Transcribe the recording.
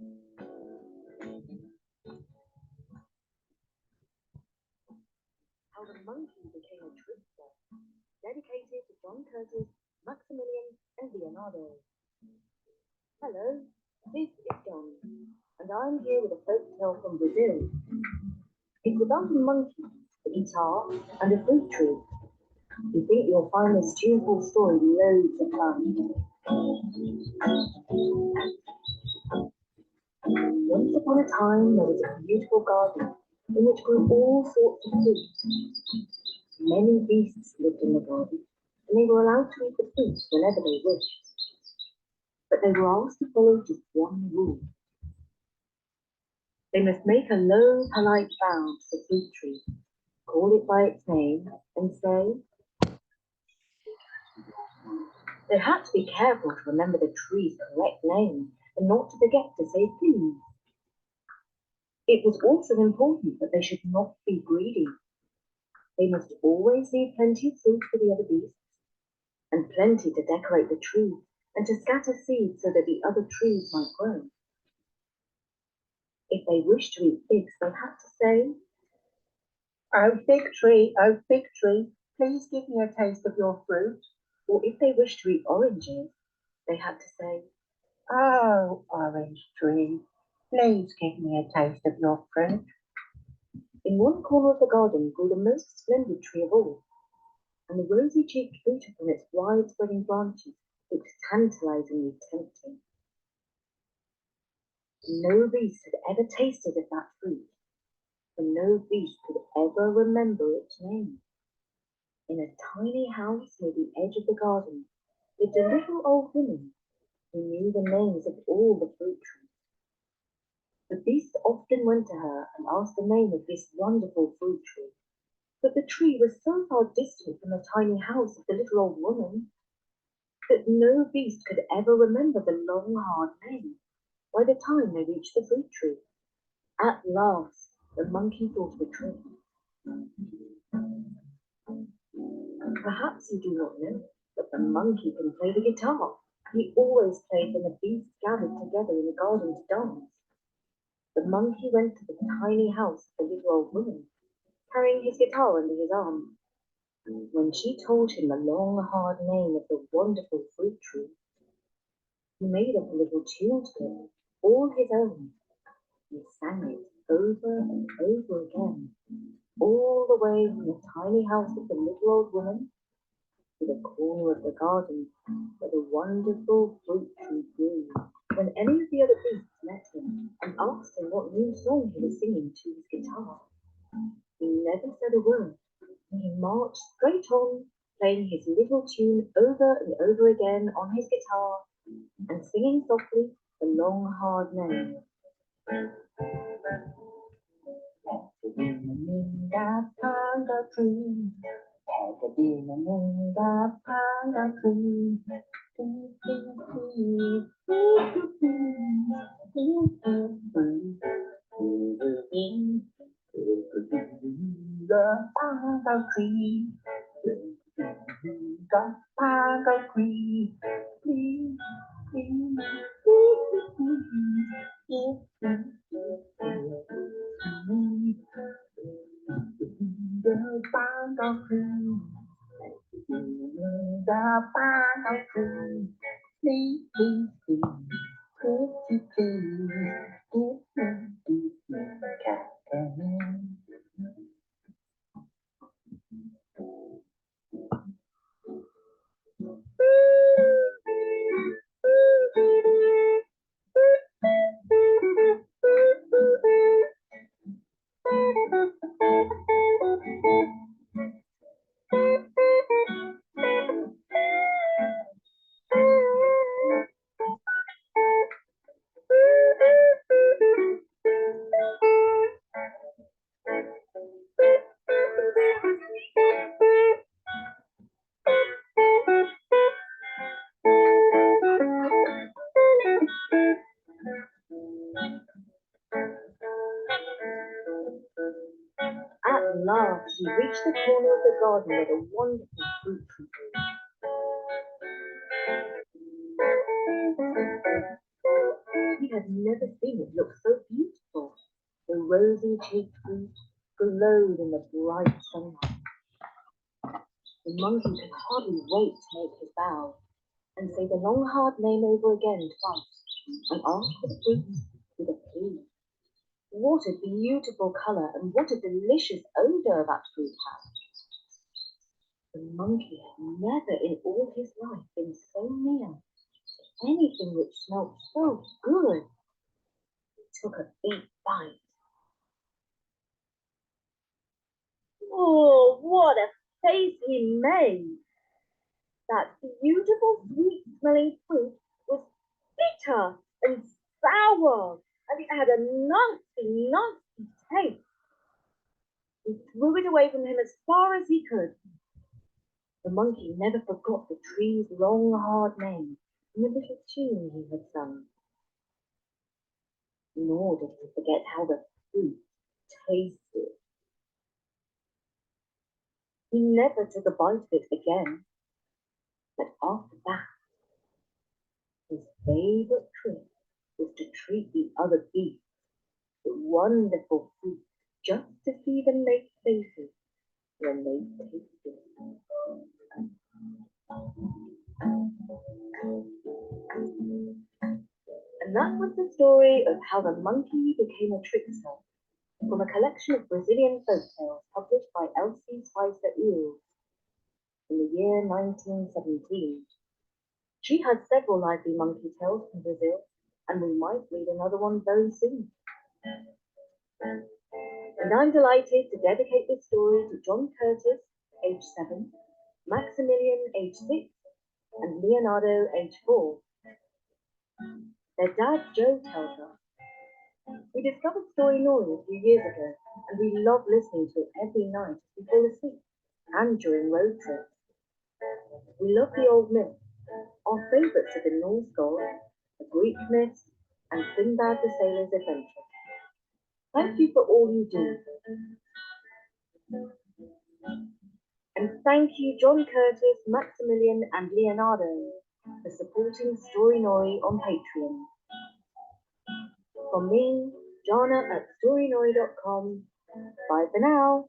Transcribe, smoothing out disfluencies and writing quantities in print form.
How the monkey became a trickster, dedicated to John Curtis, Maximilian, and Leonardo. Hello, this is John, and I'm here with a folk tale from Brazil. It's about a monkey, a guitar, and a fruit tree. You think you'll find this tuneful story loads of fun. Once upon a time, there was a beautiful garden in which grew all sorts of fruits. Many beasts lived in the garden, and they were allowed to eat the fruits whenever they wished. But they were asked to follow just one rule. They must make a low, polite bow to the fruit tree, call it by its name, and say, they had to be careful to remember the tree's correct name and not to forget to say please. It was also important that they should not be greedy. They must always leave plenty of fruit for the other beasts, and plenty to decorate the tree, and to scatter seeds so that the other trees might grow. If they wished to eat figs, they had to say, oh fig tree, please give me a taste of your fruit. Or if they wished to eat oranges, they had to say, oh orange tree, please give me a taste of your fruit. In one corner of the garden grew the most splendid tree of all, and the rosy-cheeked fruit upon its wide-spreading branches looked tantalizingly tempting. No beast had ever tasted of that fruit, for no beast could ever remember its name. In a tiny house near the edge of the garden lived a little old woman who knew the names of all the fruit trees. The beast often went to her and asked the name of this wonderful fruit tree, but the tree was so far distant from the tiny house of the little old woman that no beast could ever remember the long, hard name by the time they reached the fruit tree. At last, the monkey thought of a trick. Perhaps you do not know, but the monkey can play the guitar. He always played when the beasts gathered together in the garden to dance. The monkey went to the tiny house of the little old woman, carrying his guitar under his arm. When she told him the long, hard name of the wonderful fruit tree, he made up a little tune to it, all his own. He sang it over and over again, all the way from the tiny house of the little old woman to the corner of the garden where the wonderful fruit tree grew. When any of the other beasts met him and asked him what new song he was singing to his guitar, he never said a word. He marched straight on, playing his little tune over and over again on his guitar, and singing softly the long, hard name. At last he reached the corner of the garden where the wonderful fruit tree grew. He had never seen it look so beautiful. The rosy-cheeked fruit glowed in the bright sunlight. The monkey could hardly wait to make his bow and say the long hard name over again twice and ask for the fruit with a plea. What a beautiful colour and what a delicious odour that fruit had. The monkey had never in all his life been so near to anything which smelt so good. He took a big bite. Oh, what a face he made! That beautiful, sweet-smelling fruit was bitter and sour, and it had a nasty, nasty taste. He threw it away from him as far as he could. The monkey never forgot the tree's long, hard name and the little tune he had sung. Nor did he forget how the fruit tasted. He never took a bite of it again, but after that, his favourite trick was to treat the other beasts to wonderful fruit just to see them make faces when they tasted it. And that was the story of how the monkey became a trickster, from a collection of Brazilian folk tales published by Elsie Spicer Eels in the year 1917. She has several lively monkey tales from Brazil, and we might read another one very soon. And I'm delighted to dedicate this story to John Curtis, age 7, Maximilian, age 6, and Leonardo, age 4. Their dad, Joe, tells us, "We discovered Storynory a few years ago, and we love listening to it every night as we fall asleep and during road trips. We love the old myths. Our favourites are the Norse god, the Greek myths, and Sinbad the Sailor's Adventure. Thank you for all you do. And thank you, John Curtis, Maximilian, and Leonardo, for supporting Storynory on Patreon. From me, Jana at Storynory.com. Bye for now."